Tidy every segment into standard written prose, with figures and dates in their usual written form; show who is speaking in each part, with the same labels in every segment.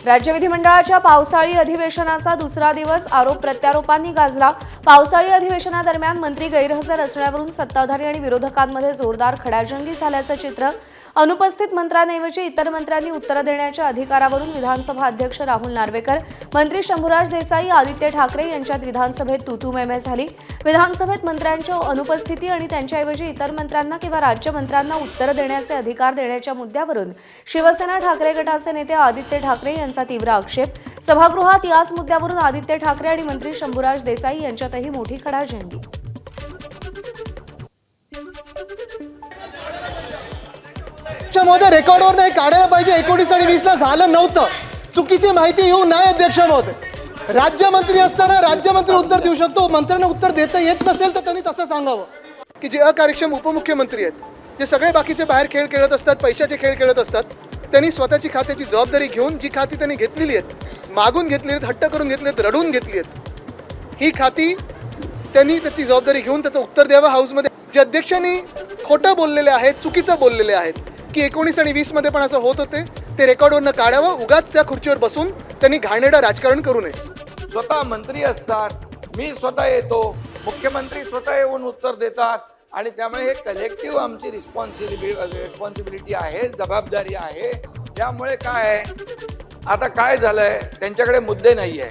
Speaker 1: राज्य विधिमंडळाच्या पावसाळी अधिवेशनाचा दुसरा दिवस आरोप प्रत्यारोपांनी गाजला। पावसाळी अधिवेशनादरम्यान मंत्री गैरहजर असण्यावरून सत्ताधारी आणि विरोधकांमध्ये जोरदार खडाजंगी झाल्याचं चित्र। अनुपस्थित मंत्र्यांऐवजी इतर मंत्र्यांनी उत्तर देण्याच्या अधिकारावरून विधानसभा अध्यक्ष राहुल नार्वेकर, मंत्री शंभूराज देसाई, आदित्य ठाकरे यांच्यात विधानसभेत तूतूमैमै झाली। विधानसभेत मंत्र्यांच्या अनुपस्थिती आणि त्यांच्याऐवजी इतर मंत्र्यांना किंवा राज्यमंत्र्यांना उत्तर देण्याचे अधिकार देण्याच्या मुद्द्यावरून शिवसेना ठाकरे गटाचे नेते आदित्य ठाकरे यांचा तीव्र आक्षेप। सभागृहात याच मुद्द्यावरून आदित्य ठाकरे आणि मंत्री शंभूराज देसाई यांच्यातही मोठी खडाजंगी।
Speaker 2: मध्ये रेकॉर्डवर नाही काढायला पाहिजे। 19 आणि 20 ला झालं नव्हतं, चुकीची माहिती येऊ नये। अध्यक्ष महोदय, राज्यमंत्री असताना राज्यमंत्री उत्तर देऊ शकतो, मंत्र्यांना उत्तर देता येत नसेल तर त्यांनी तसं सांगावं की जे अकार्यक्षम उपमुख्यमंत्री आहेत, जे सगळे बाकीचे बाहेर खेळ खेळत असतात, पैशाचे खेळ खेळत असतात, त्यांनी स्वतःची खात्याची जबाबदारी घेऊन जी खाती त्यांनी घेतलेली आहेत, मागून घेतली आहेत, हट्ट करून घेतली आहेत, रडून घेतली आहेत, ही खाती त्यांनी त्याची जबाबदारी घेऊन त्याचं उत्तर द्यावं हाऊसमध्ये। जे अध्यक्षांनी खोटं बोललेले आहेत, चुकीचं बोललेले आहेत की 19 आणि 20 मध्ये पण असं होत होते, ते रेकॉर्डवरनं काढावं। उगाच त्या खुर्चीवर बसून त्यांनी घाणेरडं राजकारण करू नये।
Speaker 3: स्वतः मंत्री असतात, मी स्वतः येतो, मुख्यमंत्री स्वतः येऊन उत्तर देतात आणि त्यामुळे हे कलेक्टिव्ह आमची रिस्पॉन्सिबिलिटी आहे, जबाबदारी आहे। त्यामुळे काय आहे, आता काय झालंय, त्यांच्याकडे मुद्दे नाही आहे,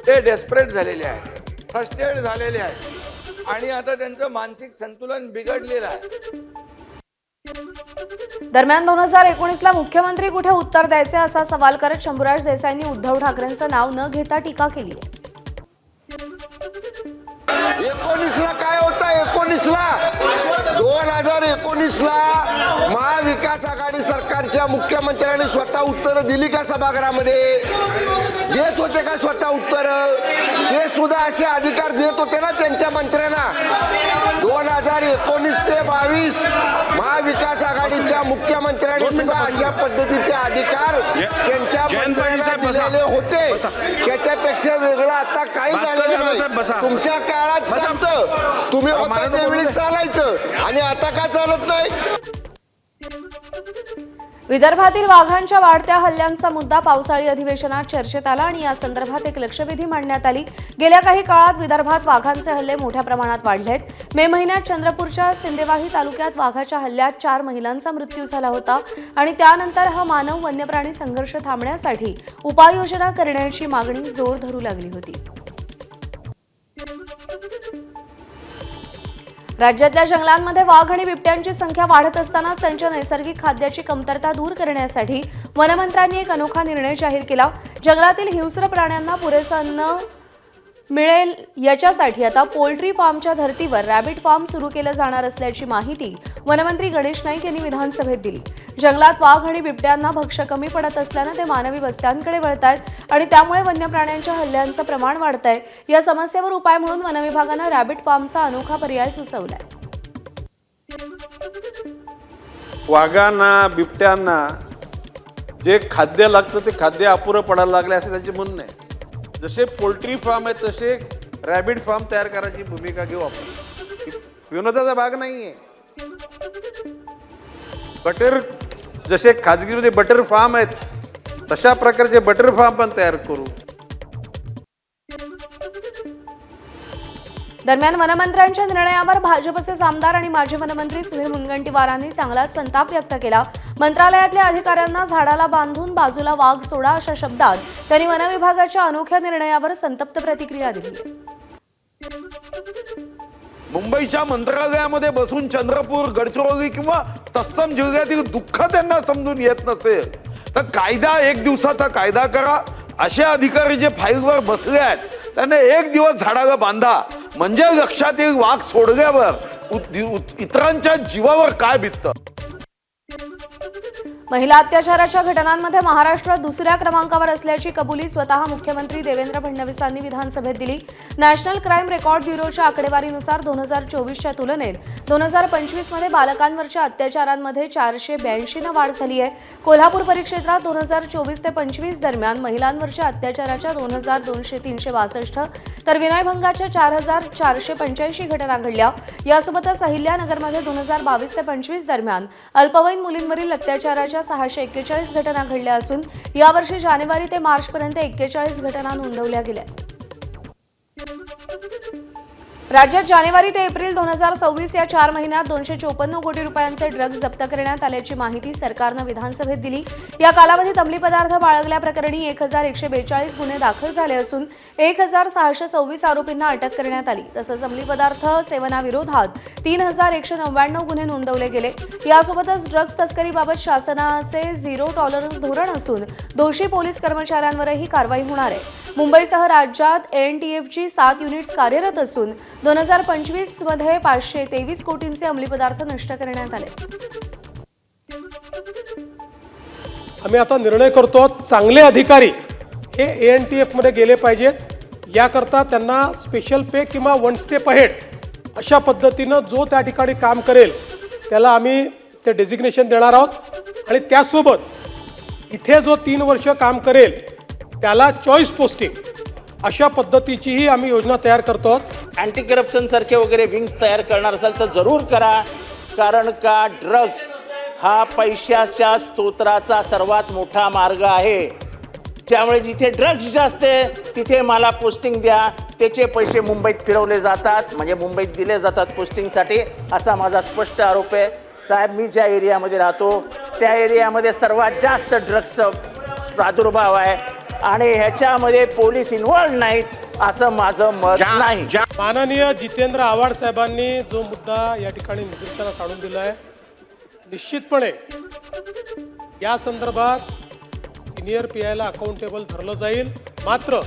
Speaker 3: ते डेस्परेट झालेले आहेत, फ्रस्ट्रेट झालेले आहेत आणि आता त्यांचं मानसिक संतुलन बिघडलेलं आहे।
Speaker 1: दरम्यान 2019ला मुख्यमंत्री कुठे उत्तर द्यायचे असा सवाल करत शंभूराज देसाईंनी उद्धव ठाकरेंचं नाव न घेता टीका केली आहे।
Speaker 4: 19ला काय होतं, 2019ला महाविकास आघाडी सरकारच्या मुख्यमंत्र्यांनी स्वतः उत्तरं दिली का सभागृहामध्ये? देत होते का स्वतः उत्तरं? ते सुद्धा असे अधिकार देत होते ना त्यांच्या मंत्र्यांना। 2019 ते 22 महाविकास आघाडीच्या मुख्यमंत्र्यांनी सुद्धा अशा पद्धतीचे अधिकार त्यांच्या मंत्र्यांना दिलेले होते। त्याच्यापेक्षा वेगळं आता काही झालेलं नाही। तुमच्या काळात चालतं, तुम्ही होता त्यावेळी चालायचं आणि आता का चालत नाही?
Speaker 1: विदर्भातील वाघांच्या वाढत्या हल्ल्यांचा मुद्दा पावसाळी अधिवेशनात चर्चेत आला आणि या संदर्भात एक लक्षवेधी मांडण्यात आली। गेल्या काही काळात विदर्भात वाघांचे हल्ले मोठ्या प्रमाणात वाढलेत। मे महिन्यात चंद्रपूरच्या सिंदेवाही तालुक्यात वाघाच्या हल्ल्यात 4 महिलांचा मृत्यू झाला होता आणि त्यानंतर हा मानव वन्यप्राणी संघर्ष थांबण्यासाठी उपाययोजना करण्याची मागणी जोर धरू लागली होती। राज्यातल्या जंगलांमध्ये वाघ आणि बिबट्यांची संख्या वाढत असतानाच त्यांच्या नैसर्गिक खाद्याची कमतरता दूर करण्यासाठी वनमंत्र्यांनी एक अनोखा निर्णय जाहीर केला। जंगलातील हिंस्र प्राण्यांना पुरेसं अन्न मिळेल याच्यासाठी आता पोल्ट्री फार्मच्या धर्तीवर रॅबिट फार्म सुरू केलं जाणार असल्याची माहिती वनमंत्री गणेश नाईक यांनी विधानसभेत दिली। जंगलात वाघ आणि बिबट्यांना भक्ष्य कमी पडत असल्यानं ते मानवी वस्त्यांकडे वळतायत आणि त्यामुळे वन्य प्राण्यांच्या हल्ल्यांचं प्रमाण वाढतंय। या समस्येवर उपाय म्हणून वनविभागानं रॅबिट फार्मचा अनोखा पर्याय सुचवलाय।
Speaker 5: वाघांना बिबट्यांना जे खाद्य लागतं ते खाद्य अपुरं पडायला लागले असे त्यांचे म्हणणं आहे। जसे पोल्ट्री फार्म आहे तसे रॅबिट फार्म तयार करायची भूमिका घेऊ आपण। विनोदाचा भाग नाहीये। बटर जसे खाजगीमध्ये बटर फार्म आहेत तशा प्रकारचे बटर फार्म पण तयार करू।
Speaker 1: दरम्यान वनमंत्र्यांच्या निर्णयावर भाजपचे आमदार आणि माजी वनमंत्री सुधीर मुनगंटीवारांनी चांगलाच संताप व्यक्त केला। मंत्रालयातल्या अधिकाऱ्यांना झाडाला बांधून बाजूला वाघ सोडा अशा शब्दात त्यांनी वनविभागाच्या अनोख्या निर्णयावर संतप्त प्रतिक्रिया दिली।
Speaker 6: मुंबईच्या मंत्रालयामध्ये बसून चंद्रपूर, गडचिरोली किंवा तत्सम जिल्ह्यातील दुःख त्यांना समजून येत नसेल तर कायदा, एक दिवसाचा कायदा करा। असे अधिकारी जे फाईलवर बसले आहेत त्यांना एक दिवस झाडाला बांधा, म्हणजे लक्षात येईल वाघ सोडल्यावर इतरांच्या जीवावर काय बिततं।
Speaker 1: महिला अत्याचाराच्या घटनांमध्ये महाराष्ट्र दुसऱ्या क्रमांकावर असल्याची कबुली स्वतः मुख्यमंत्री देवेंद्र फडणवीसांनी विधानसभेत दिली। नॅशनल क्राईम रेकॉर्ड ब्युरोच्या आकडेवारीनुसार 2024च्या तुलनेत 2025 मध्ये बालकांवरच्या अत्याचारांमध्ये 482 वाढ झाली आहे। कोल्हापूर परिक्षेत्रात 2024 ते 25 दरम्यान महिलांवरच्या अत्याचाराच्या 2262 तर विनयभंगाच्या 4485 घटना घडल्या। यासोबतच अहिल्यानगरमध्ये 2022 ते 25 दरम्यान अल्पवयीन मुलींवरील अत्याचाराच्या गुन्ह्यांच्या 641 घटना घडल्या असून यावर्षी जानेवारी ते मार्चपर्यंत 41 घटना नोंदवल्या गेल्या. राज्यात जानेवारी ते एप्रिल 2024 या 4 महिन्यात 254 कोटी रुपयांचे ड्रग्ज जप्त करण्यात आल्याची माहिती सरकारनं विधानसभेत दिली. या कालावधीत अंमली पदार्थ बाळगल्याप्रकरणी 1142 गुन्हे दाखल झाले असून 1626 आरोपींना अटक करण्यात आली. तसंच अंमली पदार्थ सेवनाविरोधात 3199 गुन्हे नोंदवले गेले. यासोबतच ड्रग्ज तस्करीबाबत शासनाचे झिरो टॉलरन्स धोरण असून दोषी पोलीस कर्मचाऱ्यांवरही कारवाई होणार आहे. मुंबईसह राज्यात ANTFची 7 युनिट्स कार्यरत असून 2025 मध्ये 523 कोटींचे अंमली पदार्थ नष्ट करण्यात आले.
Speaker 7: आम्ही आता निर्णय करतो चांगले अधिकारी हे ANTF मध्ये गेले पाहिजेत. याकरता त्यांना स्पेशल पे किंवा 1 स्टेप अहेड अशा पद्धतीनं जो त्या ठिकाणी काम करेल त्याला आम्ही ते डेझिग्नेशन देणार आहोत. आणि त्यासोबत इथे जो 3 वर्ष काम करेल त्याला चॉईस पोस्टिंग अशा पद्धतीचीही आम्ही योजना तयार करतो.
Speaker 8: अँटी करप्शन सारखे वगैरे विंग्स तयार करणार असाल तर जरूर करा. कारण का ड्रग्ज हा पैशाच्या स्तोत्राचा सर्वात मोठा मार्ग आहे. त्यामुळे जिथे ड्रग्ज जास्त आहे तिथे मला पोस्टिंग द्या. त्याचे पैसे मुंबईत फिरवले जातात, म्हणजे मुंबईत दिले जातात पोस्टिंगसाठी, असा माझा स्पष्ट आरोप आहे. साहेब, मी ज्या एरियामध्ये राहतो त्या एरियामध्ये सर्वात जास्त ड्रग्जचा प्रादुर्भाव आहे आणि ह्याच्यामध्ये पोलीस इन्व्हॉल्व नाहीत असं माझं मत नाही.
Speaker 7: माननीय जितेंद्र आव्हाड साहेबांनी जो मुद्दा या ठिकाणी निदर्शनास आणून दिला आहे, निश्चितपणे या संदर्भात सिनियर PIला अकाउंटेबल धरलं जाईल. मात्र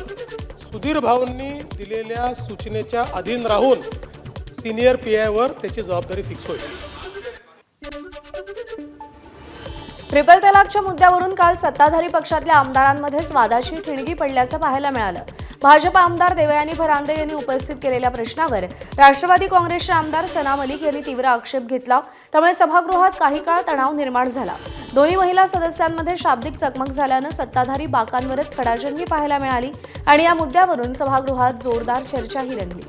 Speaker 7: सुधीर भाऊंनी दिलेल्या सूचनेच्या अधीन राहून सिनियर PIवर त्याची जबाबदारी फिक्स होईल.
Speaker 1: ट्रिपल तलाकच्या मुद्द्यावरून काल सत्ताधारी पक्षातल्या आमदारांमध्येच वादाची ठिणगी पडल्याचं पाहायला मिळालं. भाजप आमदार देवयानी फरांदे यांनी उपस्थित केलेल्या प्रश्नावर राष्ट्रवादी काँग्रेसचे आमदार सना मलिक यांनी तीव्र आक्षेप घेतला. त्यामुळे सभागृहात काही काळ तणाव निर्माण झाला. दोन्ही महिला सदस्यांमध्ये शाब्दिक चकमक झाल्यानं सत्ताधारी बाकांवरच खडाजंगी पाहायला मिळाली आणि या मुद्द्यावरून सभागृहात जोरदार चर्चाही रंगली.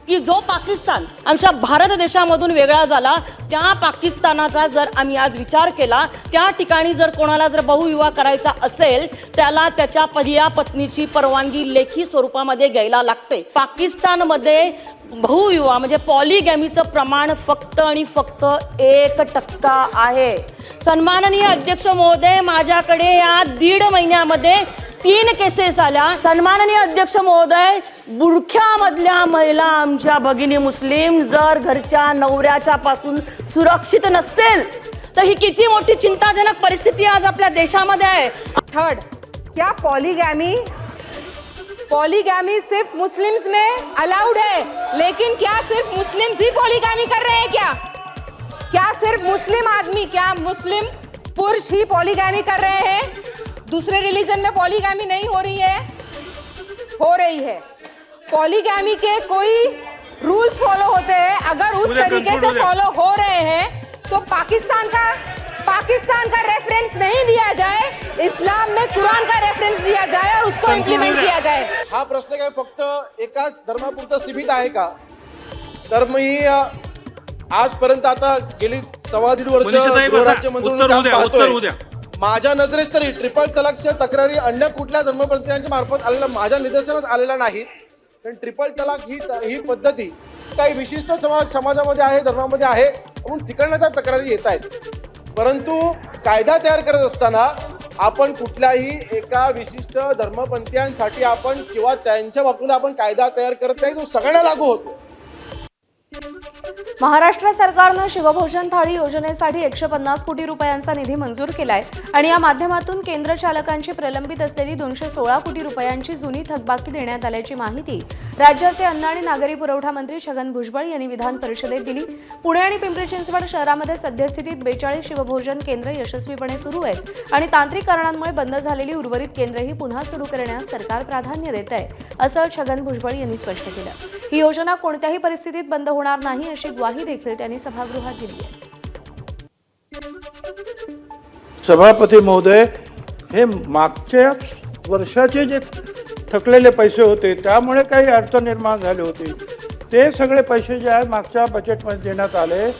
Speaker 9: की जो पाकिस्तान आमच्या भारत देशामधून वेगळा झाला त्या पाकिस्तानाचा जर आम्ही आज विचार केला, त्या ठिकाणी जर कोणाला जर बहुविवाह करायचा असेल त्याला त्याच्या पहिल्या पत्नीची परवानगी लेखी स्वरूपामध्ये घ्यायला लागते. पाकिस्तानमध्ये बहुविवाह म्हणजे पॉलिगॅमीचं प्रमाण फक्त आणि फक्त 1% आहे. सन्माननीय अध्यक्ष महोदय, माझ्याकडे या 1.5 महिन्यामध्ये 3 केसेस आल्या. सन्माननीय अध्यक्ष महोदय, बुरख्यामधल्या महिला आमच्या भगिनी मुस्लिम जर घरच्या नवऱ्याच्या पासून सुरक्षित नसतील तर ही किती मोठी चिंताजनक परिस्थिती आज आपल्या देशामध्ये आहे.
Speaker 10: थर्ड, क्या पॉलीगैमी सिर्फ मुस्लिम्स में अलाउड है, लेकिन क्या सिर्फ मुस्लिम्स ही पॉलीगैमी कर रहे हैं? क्या सिर्फ मुस्लिम आदमी, क्या मुस्लिम पुरुष ही पॉलीगैमी कर रहे हैं? दूसरे रिलीजन में पॉलीगैमी नहीं हो रही है? हो रही है. पॉलीगैमी के कोई रूल्स फॉलो होते हैं. अगर उस तरीके से फॉलो हो रहे हैं तो पाकिस्तान का रेफरेंस नहीं दिया जाए, इस्लाम में कुरान का रेफरेंस दिया जाए और उसको इम्प्लिमेंट किया जाए.
Speaker 2: हा प्रश्न काय फक्त एकाच धर्मापुरता सीमित आहे का? धर्म ही आजपर्यंत आता गेली 1.25 वर्ष गृहराज्यमंत्री काम पाहतोय. माझ्या नजरेस तरी ट्रिपल तलाकच्या तक्रारी अन्य कुठल्या धर्मपंथीयांच्या मार्फत आलेल्या माझ्या निदर्शनास आलेल्या नाहीत. कारण ट्रिपल तलाक ही पद्धती काही विशिष्ट समाजामध्ये आहे, धर्मामध्ये आहे, म्हणून तिकडनं त्या तक्रारी येत आहेत. परंतु कायदा तयार करत असताना आपण कुठल्याही एका विशिष्ट धर्मपंथीयांसाठी आपण किंवा त्यांच्या बाबतीत आपण कायदा तयार करत नाही, तो सगळ्यांना लागू होतो.
Speaker 1: महाराष्ट्र सरकारनं शिवभोजन थाळी योजनेसाठी 150 कोटी रुपयांचा निधी मंजूर केलाय आणि या माध्यमातून केंद्र चालकांची प्रलंबित असलेली 216 कोटी रुपयांची जुनी थकबाकी देण्यात आल्याची माहिती राज्याचे अन्न आणि नागरी पुरवठा मंत्री छगन भुजबळ यांनी विधान परिषदेत दिली. पुणे आणि पिंपरी चिंचवड शहरामध्ये सद्यस्थितीत 42 शिवभोजन केंद्र यशस्वीपणे सुरू आहेत आणि तांत्रिक कारणांमुळे बंद झालेली उर्वरित केंद्रही पुन्हा सुरू करण्यास सरकार प्राधान्य देत आहे, असं छगन भुजबळ यांनी स्पष्ट केलं. ही योजना कोणत्याही परिस्थितीत बंद होणार नाही अशी ग्वाही देखील त्यांनी सभागृहात दिली आहे.
Speaker 11: सभापती महोदय, हे मागच्या वर्षाचे जे थकलेले पैसे होते त्यामुळे काही अडचण निर्माण झाली होती, ते सगळे पैसे जे आहेत मागच्या बजेटमध्ये देण्यात आले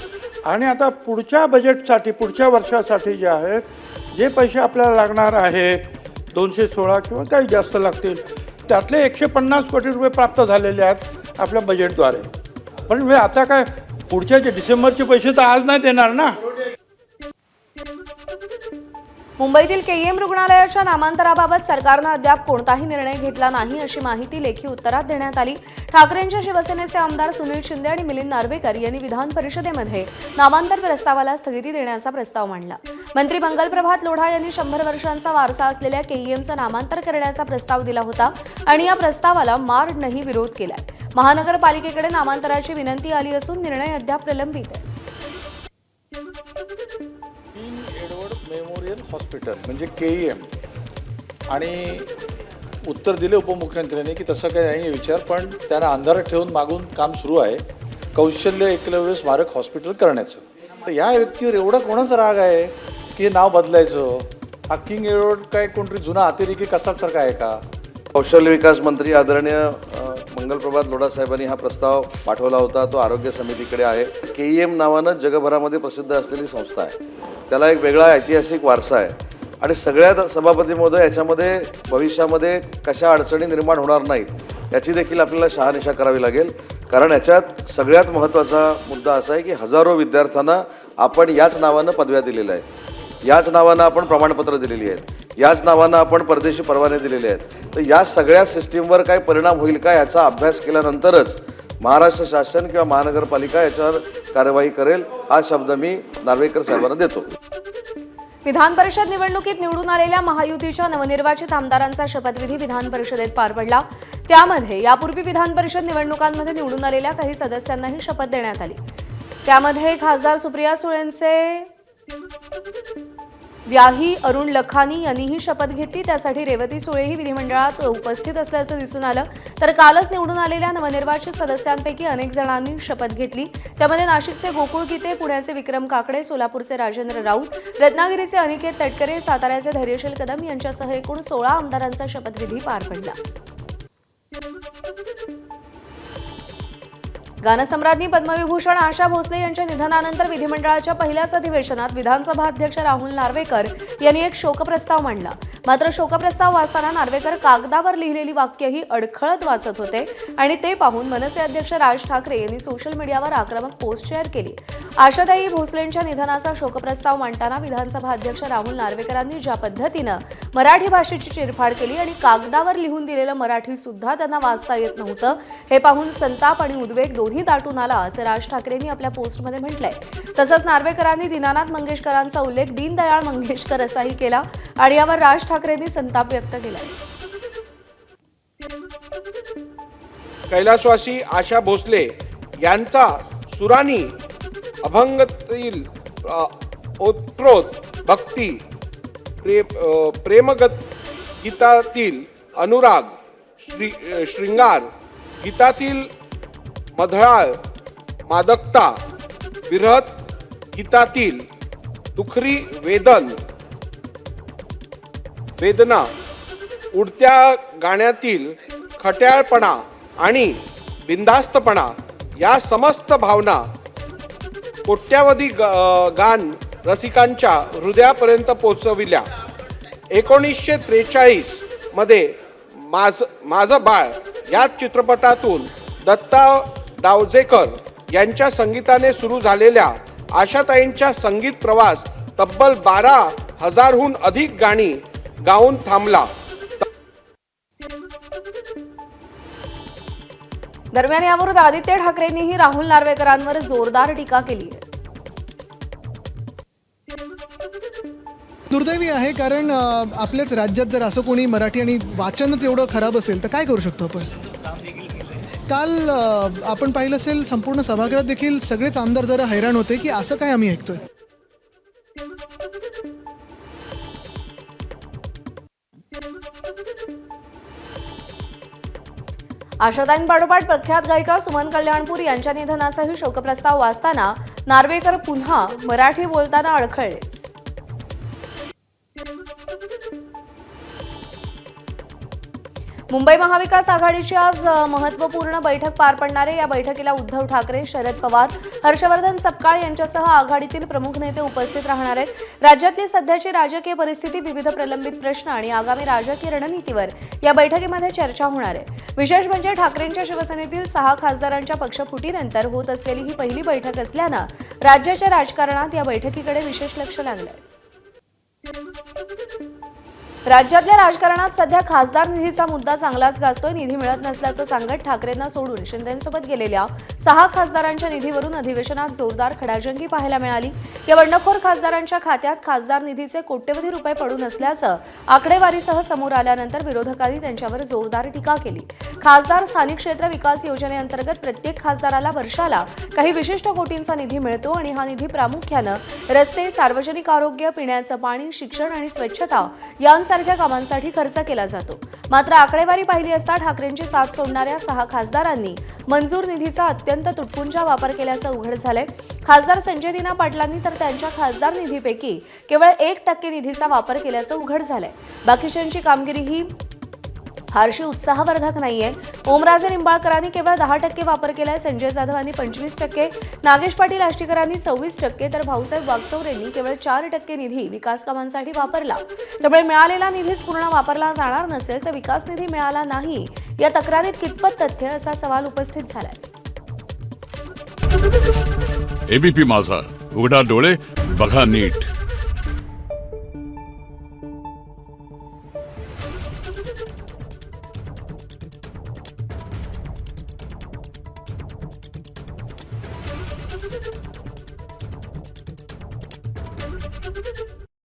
Speaker 11: आणि आता पुढच्या बजेटसाठी पुढच्या वर्षासाठी जे आहेत जे पैसे आपल्याला लागणार आहेत 216 किंवा काही जास्त लागतील त्यातले 150 कोटी रुपये प्राप्त झालेले आहेत आपल्या बजेटद्वारे. पण मी आता काय पुढच्या जे डिसेंबरचे पैसे तर आज नाही देणार ना.
Speaker 1: मुंबईतील केईएम रुग्णालयाच्या नामांतराबाबत सरकारनं अद्याप कोणताही निर्णय घेतला नाही अशी माहिती लेखी उत्तरात देण्यात आली. ठाकरेंच्या शिवसेनेचे आमदार सुनील शिंदे आणि मिलिंद नार्वेकर यांनी विधान परिषदेमध्ये नामांतर प्रस्तावाला स्थगिती देण्याचा प्रस्ताव मांडला. मंत्री मंगलप्रभात लोढा यांनी 100 वर्षांचा वारसा असलेल्या केईएमचं नामांतर करण्याचा प्रस्ताव दिला होता आणि या प्रस्तावाला मार्डनंही विरोध केलाय. महानगरपालिकेकडे नामांतराची विनंती आली असून निर्णय अद्याप प्रलंबित आहे.
Speaker 5: मेमोरियल हॉस्पिटल म्हणजे KEM आणि उत्तर दिले उपमुख्यमंत्र्यांनी की तसं काही नाही विचार, पण त्यांना अंधारात ठेवून मागून काम सुरू आहे कौशल्य एकलव्य स्मारक हॉस्पिटल करण्याचं. तर या व्यक्तीवर एवढा कोणाचा राग आहे की हे नाव बदलायचं? हा किंग एडवर्ड काय कोणतरी जुना अतिरेकी कसाबसारखा आहे का?
Speaker 12: कौशल्य विकास मंत्री आदरणीय मंगलप्रभात लोढा साहेबांनी हा प्रस्ताव पाठवला होता. तो आरोग्य समितीकडे आहे. KEM नावानं जगभरामध्ये प्रसिद्ध असलेली संस्था आहे. त्याला एक वेगळा ऐतिहासिक वारसा आहे आणि सगळ्यात सभापती महोदय याच्यामध्ये भविष्यामध्ये कशा अडचणी निर्माण होणार नाहीत याची देखील आपल्याला शहानिशा करावी लागेल. कारण याच्यात सगळ्यात महत्त्वाचा मुद्दा असा आहे की हजारो विद्यार्थ्यांना आपण याच नावानं पदव्या दिलेल्या आहेत, याच नावानं आपण प्रमाणपत्र दिलेली आहेत, याच नावानं आपण परदेशी परवाने दिलेले आहेत. तर या सगळ्या सिस्टीमवर काय परिणाम होईल का याचा अभ्यास केल्यानंतरच महाराष्ट्र शासन किंवा महानगरपालिका याच्यावर कार्यवाही करेल हा शब्द मी नार्वेकर साहेबांना देतो.
Speaker 1: विधान परिषद निवडणुकीत निवडून आलेल्या महायुतीच्या नवनिर्वाचित आमदारांचा शपथविधी विधान परिषदेत पार पडला. त्यामध्ये यापूर्वी विधान परिषद निवडणुकांमध्ये निवडून आलेल्या काही सदस्यांनाही शपथ देण्यात आली. त्यामध्ये खासदार सुप्रिया सुळेंचे व्याही अरुण लखानी यांनीही शपथ घेतली. त्यासाठी रेवती सुळेही विधिमंडळात उपस्थित असल्याचं दिसून आलं. तर कालच निवडून आलेल्या नवनिर्वाचित सदस्यांपैकी अनेक जणांनी शपथ घेतली. त्यामध्ये नाशिकचे गोकुळ गीते, पुण्याचे विक्रम काकडे, सोलापूरचे राजेंद्र राऊत, रत्नागिरीचे अनिकेत तटकरे, साताऱ्याचे धैर्यशील कदम यांच्यासह एकूण 16 आमदारांचा शपथविधी पार पडला. गानसम्राज्ञी पद्मविभूषण आशा भोसले यांच्या निधनानंतर विधिमंडळाच्या पहिल्याच अधिवेशनात विधानसभा अध्यक्ष राहुल नार्वेकर यांनी एक शोकप्रस्ताव मांडला. मात्र शोकप्रस्ताव वाचताना नार्वेकर कागदावर लिहिलेली वाक्यही अडखळत वाचत होते आणि ते पाहून मनसे अध्यक्ष राज ठाकरे यांनी सोशल मीडियावर आक्रमक पोस्ट शेअर केली. आशाताई भोसलेंच्या निधनाचा शोकप्रस्ताव मांडताना विधानसभा अध्यक्ष राहुल नार्वेकरांनी ज्या पद्धतीनं मराठी भाषेची चिरफाड केली आणि कागदावर लिहून दिलेलं मराठी सुद्धा त्यांना वाचता येत नव्हतं, हे पाहून संताप आणि उद्वेग दोन्ही दाटून आला असं राज ठाकरेंनी आपल्या पोस्टमध्ये म्हटलंय. तसंच नार्वेकरांनी दीनानाथ मंगेशकरांचा उल्लेख दीनदयाळ मंगेशकर असाही केला आणि यावर राज ठाकरेंनी संताप व्यक्त केलाय.
Speaker 13: कैलासवासी आशा भोसले यांचा सुरानी अभंगातील ओतप्रोत भक्ती, प्रेमगत गीतातील अनुराग, श्रृंगार गीतातील मधुराळ मादकता, विरहत गीतातील दुखरी वेदना, उडत्या गाण्यातील खट्याळपणा आणि बिनधास्तपणा या समस्त भावना कोट्यावधी गान रसिकांच्या हृदयापर्यंत पोहोचविल्या. 1943 मध्ये माझं बाळ या चित्रपटातून दत्ता डावजेकर यांच्या संगीताने सुरू झालेल्या आशाताईंच्या संगीत प्रवास तब्बल 12,000हून अधिक गाणी गाऊन थांबला.
Speaker 1: दरम्यान यावरून आदित्य ठाकरेंनीही राहुल नार्वेकरांवर जोरदार टीका केली आहे.
Speaker 2: दुर्दैवी आहे, कारण आपल्याच राज्यात जर असं कोणी मराठी आणि वाचनच एवढं खराब असेल तर काय करू शकतो आपण. काल आपण पाहिलं असेल संपूर्ण सभागृहात देखील सगळेच आमदार जरा हैराण होते की असं काय आम्ही ऐकतोय.
Speaker 1: आशाताईंपाठोपाठ प्रख्यात गायिका सुमन कल्याणपूर यांच्या निधनाचाही शोकप्रस्ताव वाचताना नार्वेकर पुन्हा मराठी बोलताना अडखळलेच. मुंबई महाविकास आघाडीची आज महत्त्वपूर्ण बैठक पार पडणार आहे. या बैठकीला उद्धव ठाकरे, शरद पवार, हर्षवर्धन सपकाळ यांच्यासह आघाडीतील प्रमुख नेते उपस्थित राहणार आहेत. राज्यातली सध्याची राजकीय परिस्थिती, विविध प्रलंबित प्रश्न आणि आगामी राजकीय रणनीतीवर या बैठकीमध्ये चर्चा होणार आहे. विशेष म्हणजे ठाकरेंच्या शिवसेनेतील 6 खासदारांच्या पक्षफुटीनंतर होत असलेली ही पहिली बैठक असल्यानं राज्याच्या राजकारणात या बैठकीकडे विशेष लक्ष लागलंय. राज्यातल्या राजकारणात सध्या खासदार निधीचा मुद्दा चांगलाच गाजतोय. निधी मिळत नसल्याचं सांगत ठाकरेंना सोडून शिंदेंसोबत गेलेल्या 6 खासदारांच्या निधीवरून अधिवेशनात जोरदार खडाजंगी पाहायला मिळाली. या बंडखोर खासदारांच्या खात्यात खासदार निधीचे कोट्यवधी रुपये पडून असल्याचं आकडेवारीसह समोर आल्यानंतर विरोधकांनी त्यांच्यावर जोरदार टीका केली. खासदार स्थानिक क्षेत्र विकास योजनेअंतर्गत प्रत्येक खासदाराला वर्षाला काही विशिष्ट कोटींचा निधी मिळतो आणि हा निधी प्रामुख्यानं रस्ते, सार्वजनिक आरोग्य, पिण्याचं पाणी, शिक्षण आणि स्वच्छता यांसारख्या कामांसाठी खर्च केला जातो. मात्र आकडेवारी पाहिली असता ठाकरेंची साथ सोडणाऱ्या 6 खासदारांनी मंजूर निधीचा अत्यंत तुटपुंजा वापर केल्याचं उघड झालंय. खासदार संजय दिना पाटलांनी तर त्यांच्या खासदार निधीपैकी केवळ 1% निधीचा वापर केल्याचं उघड झालंय. बाकीच्यांची कामगिरी ही फारशी उत्साहवर्धक नाहीये. ओमराजे निंबाळकरांनी केवळ 10% वापर केलाय. संजय जाधव यांनी 25%, नागेश पाटील आष्टीकरांनी 26%, तर भाऊसाहेब वागचौरेंनी केवळ 4% निधी विकास कामांसाठी वापरला. त्यामुळे मिळालेला निधीच पूर्ण वापरला जाणार नसेल तर विकास निधी मिळाला नाही या तक्रारीत कितपत तथ्य असा सवाल उपस्थित झालाय.
Speaker 14: एबीपी माझा, उघडा डोळे बघा नीट.